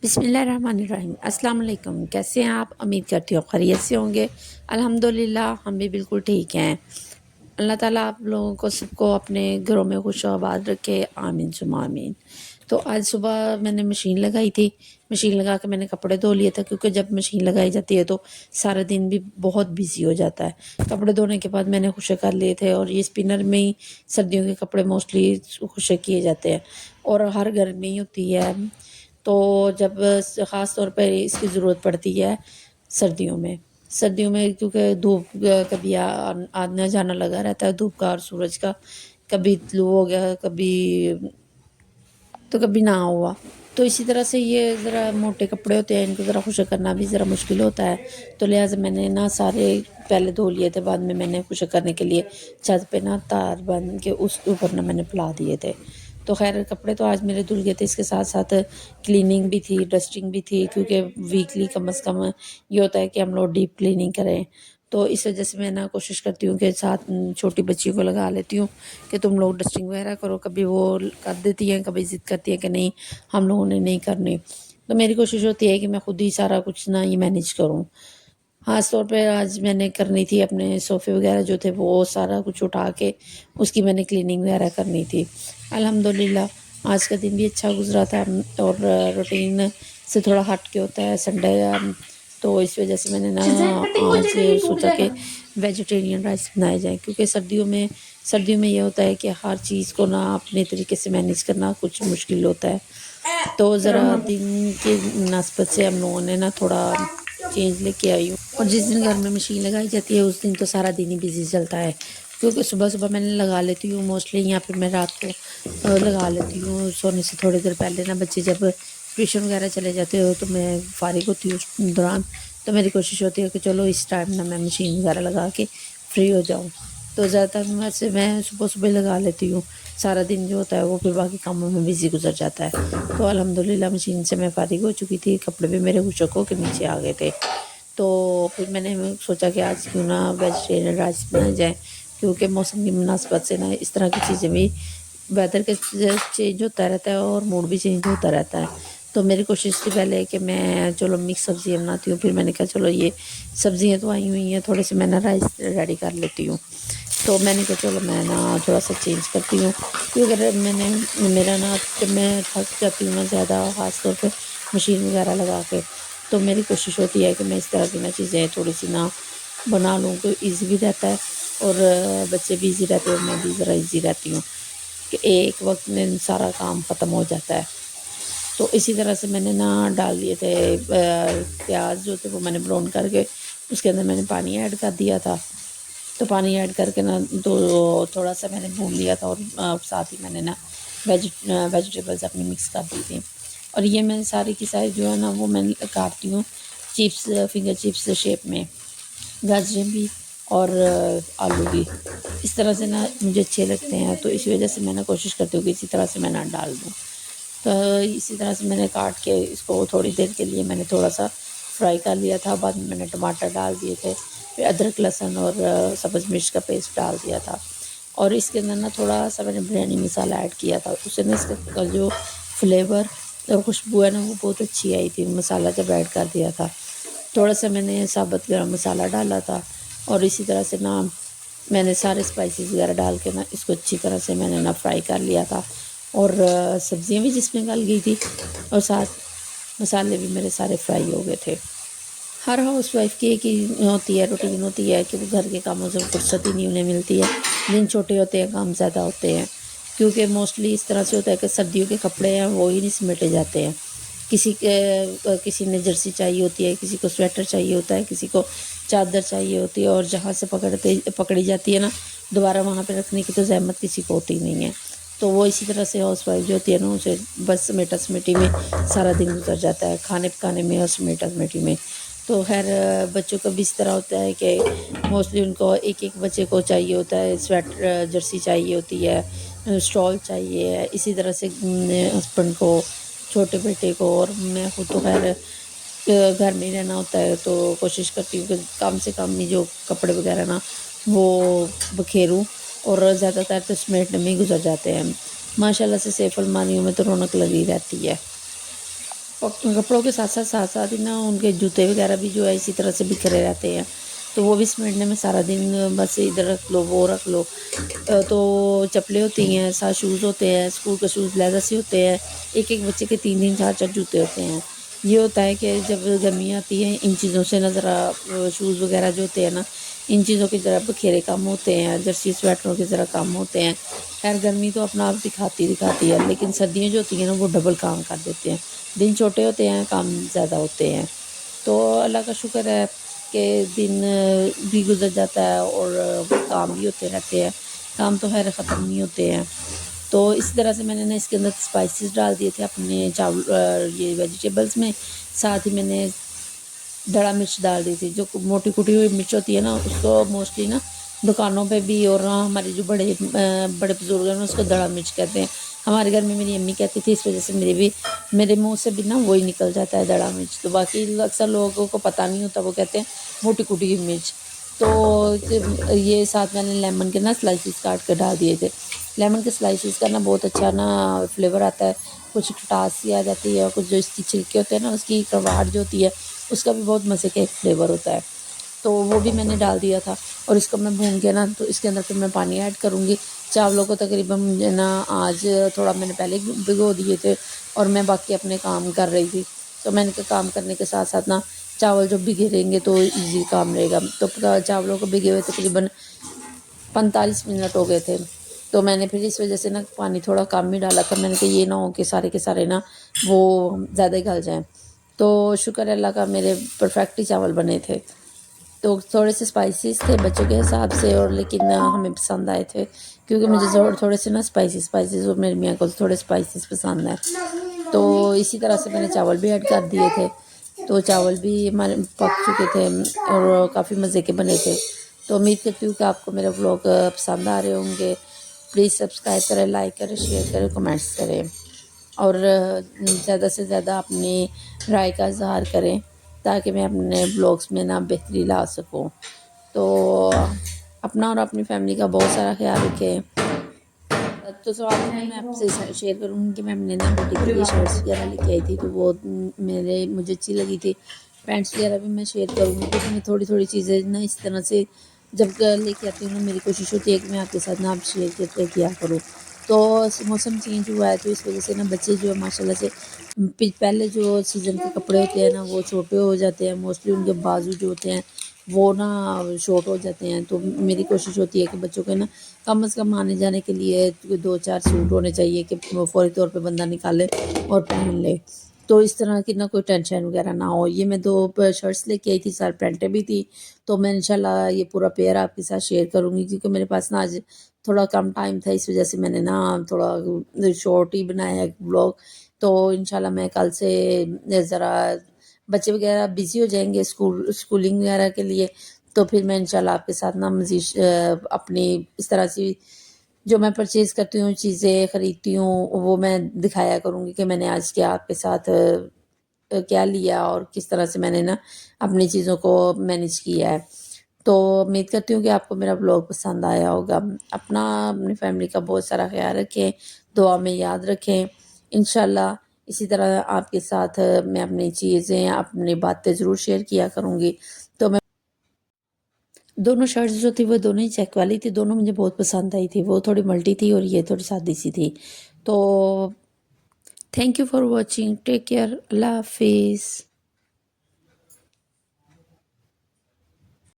बिस्मिल्लाहिर्रहमानिर्रहीम। अस्सलाम वालेकुम। कैसे हैं आप? उम्मीद करती हूँ खैरियत से होंगे। अल्हम्दुलिल्लाह हम भी बिल्कुल ठीक हैं। अल्लाह ताला आप लोगों को सबको अपने घरों में खुश आबाद रखे, आमीन सुम्मा आमीन। तो आज सुबह मैंने मशीन लगाई थी। मशीन लगा के मैंने कपड़े धो लिए थे, क्योंकि जब मशीन लगाई जाती है तो सारा दिन भी बहुत बिजी हो जाता है। कपड़े धोने के बाद मैंने खुशक कर लिए थे, और ये स्पिनर में ही सर्दियों के कपड़े मोस्टली खुशक किए जाते हैं, और हर घर में ही होती है। तो जब ख़ास तौर पर इसकी ज़रूरत पड़ती है सर्दियों में, क्योंकि धूप कभी आना जाना लगा रहता है, धूप का और सूरज का। कभी तलू हो गया, कभी ना हुआ। तो इसी तरह से ये ज़रा मोटे कपड़े होते हैं, इनको ज़रा खुशक करना भी ज़रा मुश्किल होता है। तो लिहाजा मैंने ना सारे पहले धो लिए थे, बाद में मैंने खुशक करने के लिए छत पे ना तार बांध के उस ऊपर ना मैंने फैला दिए थे। तो खैर कपड़े तो आज मेरे धुल गए थे, इसके साथ साथ क्लीनिंग भी थी, डस्टिंग भी थी, क्योंकि वीकली कम से कम ये होता है कि हम लोग डीप क्लीनिंग करें। तो इस वजह से मैं ना कोशिश करती हूँ कि साथ छोटी बच्चियों को लगा लेती हूँ कि तुम लोग डस्टिंग वगैरह करो। कभी वो कर देती हैं, कभी ज़िद करती है कि नहीं हम लोगों ने नहीं करनी। तो मेरी कोशिश होती है कि मैं खुद ही सारा कुछ ना ये मैनेज करूँ। ख़ास तौर पे आज मैंने करनी थी अपने सोफ़े वगैरह जो थे, वो सारा कुछ उठा के उसकी मैंने क्लीनिंग वगैरह करनी थी। अल्हम्दुलिल्लाह आज का दिन भी अच्छा गुज़रा था, और रूटीन से थोड़ा हट के होता है संडे। तो इस वजह से मैंने ना आज सोचा कि वेजिटेरियन राइस बनाए जाएँ, क्योंकि सर्दियों में ये होता है कि हर चीज़ को ना अपने तरीके से मैनेज करना कुछ मुश्किल होता है। तो ज़रा दिन की नस्बत से हम लोगों ने ना थोड़ा चेंज लेके आई हूँ। और जिस दिन घर में मशीन लगाई जाती है उस दिन तो सारा दिन ही बिजी चलता है, क्योंकि सुबह सुबह मैंने लगा लेती हूँ। मोस्टली यहाँ पे मैं रात को लगा लेती हूँ सोने से थोड़ी देर पहले ना। बच्चे जब ट्यूशन वगैरह चले जाते हो तो मैं फारिग होती हूँ उस दौरान। तो मेरी कोशिश होती है कि चलो इस टाइम ना मैं मशीन वगैरह लगा के फ्री हो जाऊँ। तो ज़्यादातर वैसे मैं सुबह सुबह लगा लेती हूँ। सारा दिन जो होता है वो फिर बाकी कामों में बिज़ी गुजर जाता है। तो अल्हम्दुलिल्लाह मशीन से मैं फारिग हो चुकी थी, कपड़े भी मेरे खुशक हो के नीचे आ गए थे। तो फिर मैंने सोचा कि आज क्यों ना वेजिटेरियन राइस बनाया जाए, क्योंकि मौसम की मुनासबत से ना इस तरह की चीज़ें भी, वेदर के चेंज होता रहता है और मूड भी चेंज होता रहता है। तो मेरी कोशिश थी पहले कि मैं चलो मिक्स सब्ज़ियाँ बनाती हूँ। फिर मैंने कहा चलो ये सब्ज़ियाँ तो आई हुई हैं, थोड़े से मैं ना राइस रेडी कर लेती हूँ। तो मैंने कहा चलो मैं ना थोड़ा सा चेंज करती हूँ, क्योंकि अगर मेरा ना जब मैं थक जाती हूँ ना ज़्यादा, ख़ास तौर पे मशीन वगैरह लगा के, तो मेरी कोशिश होती है कि मैं इस तरह की ना चीज़ें थोड़ी सी ना बना लूँ, तो ईज़ी भी रहता है, और बच्चे भी ईज़ी रहते हैं, और मैं भी ज़रा ईज़ी रहती हूँ कि एक वक्त में सारा काम ख़त्म हो जाता है। तो इसी तरह से मैंने ना डाल दिए थे प्याज जो थे वो मैंने ब्राउन करके उसके अंदर मैंने पानी ऐड कर दिया था। तो पानी ऐड करके ना तो थोड़ा सा मैंने भून लिया था, और साथ ही मैंने ना वेजिटेबल्स अपनी मिक्स कर दी थी। और ये मैं सारी की सारी जो है ना वो मैं काटती हूँ चिप्स, फिंगर चिप्स शेप में, गाजरें भी और आलू भी। इस तरह से ना मुझे अच्छे लगते हैं, तो इसी वजह से मैंने कोशिश करती हूँ कि इसी तरह से मैं ना डाल दूँ। तो इसी तरह से मैंने काट के इसको थोड़ी देर के लिए मैंने थोड़ा सा फ्राई कर लिया था। बाद में मैंने टमाटर डाल दिए थे, फिर अदरक लहसुन और सब्ज़ मिर्च का पेस्ट डाल दिया था, और इसके अंदर ना थोड़ा सा मैंने बिरयानी मसाला ऐड किया था। उससे ना इसका जो फ्लेवर और खुशबू है ना वो बहुत अच्छी आई थी, मसाला जब ऐड कर दिया था। थोड़ा सा मैंने साबुत गरम मसाला डाला था, और इसी तरह से ना मैंने सारे स्पाइसेस वगैरह डाल के ना इसको अच्छी तरह से मैंने ना फ्राई कर लिया था, और सब्ज़ियाँ भी जिसमें गल गई थी, और साथ मसाले भी मेरे सारे फ्राई हो गए थे। हर हाउस वाइफ की एक ही होती है, रूटीन होती है कि वो घर के कामों से फुर्सत ही नहीं उन्हें मिलती है। दिन छोटे होते हैं, काम ज़्यादा होते हैं, क्योंकि मोस्टली इस तरह से होता है कि सर्दियों के कपड़े हैं वो ही नहीं समेटे जाते हैं। किसी ने जर्सी चाहिए होती है, किसी को स्वेटर चाहिए होता है, किसी को चादर चाहिए होती है, और जहाँ से पकड़ी जाती है ना दोबारा वहाँ पे रखने की तो ज़हमत किसी को होती नहीं है। तो वो इसी तरह से हाउस वाइफ जो होती है ना उसे बस समेटा समेटी में सारा दिन गुजर जाता है, खाने पकाने में और समेटा समेटी में। تو خیر بچوں کا بھی اس طرح ہوتا ہے کہ موسٹلی ان کو ایک ایک بچے کو چاہیے ہوتا ہے سویٹر جرسی چاہیے ہوتی ہے اسٹال چاہیے ہے، اسی طرح سے ہسبینڈ کو چھوٹے بیٹے کو، اور میں خود تو خیر گھر میں ہی رہنا ہوتا ہے تو کوشش کرتی ہوں کہ کم سے کم ہی جو کپڑے وغیرہ نا وہ بکھیروں، اور زیادہ تر تو سمیٹنے میں ہی گزر جاتے ہیں۔ ماشاء اللہ سے سیف الماریوں میں تو رونق لگی رہتی ہے، اور کپڑوں کے ساتھ ساتھ ہی نا ان کے جوتے وغیرہ بھی جو ہے اسی طرح سے بکھرے رہتے ہیں، تو وہ بھی سمیٹنے میں سارا دن بس ادھر رکھ لو وہ رکھ لو۔ تو چپلیں ہوتی ہیں، ساتھ شوز ہوتے ہیں، اسکول کے شوز لہذا سے ہوتے ہیں، ایک ایک بچے کے تین تین چار چار جوتے ہوتے ہیں۔ یہ ہوتا ہے کہ جب گرمی آتی ہے ان چیزوں سے نا ذرا شوز وغیرہ جو ہوتے ہیں نا ان چیزوں کی ذرا بکھیرے کم ہوتے ہیں، جرسی سویٹروں کے ذرا کم ہوتے ہیں۔ خیر گرمی تو اپنا آپ دکھاتی ہے، لیکن سردیاں جو ہوتی ہیں نا وہ ڈبل کام کر دیتے ہیں، دن چھوٹے ہوتے ہیں کام زیادہ ہوتے ہیں۔ تو اللہ کا شکر ہے کہ دن بھی گزر جاتا ہے اور کام بھی ہوتے رہتے ہیں، کام تو خیر ختم نہیں ہوتے ہیں۔ تو اسی طرح سے میں نے نا اس کے اندر اسپائسیز ڈال دیے تھے اپنے چاول یہ ویجیٹیبلز میں، ساتھ ہی میں نے دڑا مرچ ڈال دی تھی، جو موٹی کوٹی ہوئی مرچ ہوتی ہے نا اس کو موسٹلی نا دکانوں پہ بھی اور ہمارے جو بڑے بڑے بزرگ ہیں اس کو دڑا مرچ کہتے ہیں، ہمارے گھر میں میری امی کہتی تھی، اس وجہ سے میرے منہ سے بھی نا وہی نکل جاتا ہے دڑا مرچ، تو باقی اکثر لوگوں کو پتہ نہیں ہوتا، وہ کہتے ہیں موٹی کوٹی ہوئی مرچ۔ تو یہ ساتھ میں نے لیمن کے نا سلائسز کاٹ کے ڈال دیے تھے، لیمن کے سلائسز کا نا بہت اچھا نا فلیور آتا ہے، کچھ کھٹاس سی آ جاتی ہے، اور کچھ جو اس کی چھلکے ہوتے ہیں نا اس کی کرواہٹ جو ہوتی ہے اس کا بھی بہت مزے کا ایک فلیور ہوتا ہے، تو وہ بھی میں نے ڈال دیا تھا۔ اور اس کو میں بھون کے نا تو اس کے اندر پھر میں پانی ایڈ کروں گی، چاولوں کو تقریباً مجھے نا آج تھوڑا میں نے پہلے بھگو دیے تھے اور میں باقی اپنے کام کر رہی تھی، تو میں نے کہا کام کرنے کے ساتھ ساتھ نا چاول جو بھگے رہیں گے تو ایزی کام رہے گا، تو چاولوں کو بھگے ہوئے تقریباً 45 منٹ ہو گئے تھے، تو میں نے پھر اس وجہ سے نا پانی تھوڑا کم ہی ڈالا تھا، میں نے کہا یہ نہ ہو کہ سارے کے سارے نا وہ زیادہ ہی گل جائیں۔ تو شکر اللہ کا میرے پرفیکٹ ہی چاول بنے تھے، تو تھوڑے سے اسپائسیز تھے بچوں کے حساب سے، اور لیکن ہمیں پسند آئے تھے کیونکہ مجھے تھوڑے سے نا اسپائسیز اور میرے میاں کو تھوڑے اسپائسیز پسند ہیں، تو اسی طرح سے میں نے چاول بھی ایڈ کر دیے تھے، تو چاول بھی ہمارے پک چکے تھے اور کافی مزے کے بنے تھے۔ تو امید کرتی ہوں کہ آپ کو میرا ولاگ پسند آ رہے ہوں گے، پلیز سبسکرائب کریں، لائک کریں، شیئر کریں، کمنٹس کریں، اور زیادہ سے زیادہ اپنی رائے کا اظہار کریں تاکہ میں اپنے بلاگس میں نا بہتری لا سکوں۔ تو اپنا اور اپنی فیملی کا بہت سارا خیال رکھیں۔ تو سوال میں آپ سے شیئر کروں گی کہ میں نے نا بوٹی کے لیے شرٹس وغیرہ لے کے آئی تھی، تو وہ مجھے اچھی لگی تھی، پینٹس وغیرہ بھی میں شیئر کروں گی، کیونکہ میں تھوڑی تھوڑی چیزیں نا اس طرح سے جب لے کے آتی ہوں نا میری کوشش ہوتی ہے کہ میں آپ کے ساتھ نا آپ شیئر کرتے کیا کروں۔ تو موسم چینج ہوا ہے تو اس وجہ سے نا بچے جو ہے ماشاء اللہ سے پہلے جو سیزن کے کپڑے ہوتے ہیں نا وہ چھوٹے ہو جاتے ہیں، موسٹلی ان کے بازو جو ہوتے ہیں وہ نا شارٹ ہو جاتے ہیں، تو میری کوشش ہوتی ہے کہ بچوں کے نا کم از کم آنے جانے کے لیے 2-4 سوٹ ہونے چاہیے کہ فوری طور پہ بندہ نکالے اور پہن لے، تو اس طرح کی نہ کوئی ٹینشن وغیرہ نہ ہو۔ یہ میں 2 شرٹس لے کے آئی تھی، ساتھ پینٹیں بھی تھی، تو میں انشاءاللہ یہ پورا پیئر آپ کے ساتھ شیئر کروں گی، کیونکہ میرے پاس نا آج تھوڑا کم ٹائم تھا، اس وجہ سے میں نے نا تھوڑا شارٹ ہی بنایا ہے بلاگ۔ تو انشاءاللہ میں کل سے ذرا بچے وغیرہ بزی ہو جائیں گے اسکولنگ وغیرہ کے لیے، تو پھر میں انشاءاللہ آپ کے ساتھ نا مزید اپنی اس طرح سے جو میں پرچیز کرتی ہوں چیزیں خریدتی ہوں وہ میں دکھایا کروں گی کہ میں نے آج کیا آپ کے ساتھ کیا لیا اور کس طرح سے میں نے نا اپنی چیزوں کو مینیج کیا ہے۔ تو امید کرتی ہوں کہ آپ کو میرا بلاگ پسند آیا ہوگا، اپنا اپنی فیملی کا بہت سارا خیال رکھیں، دعا میں یاد رکھیں، انشاءاللہ اسی طرح آپ کے ساتھ میں اپنی چیزیں اپنی باتیں ضرور شیئر کیا کروں گی۔ تو میں دونوں شرٹس جو تھی وہ دونوں ہی چیک والی تھی، دونوں مجھے بہت پسند آئی تھی، وہ تھوڑی ملٹی تھی اور یہ تھوڑی سادی سی تھی۔ تو thank you for watching, take care, Allah حافظ۔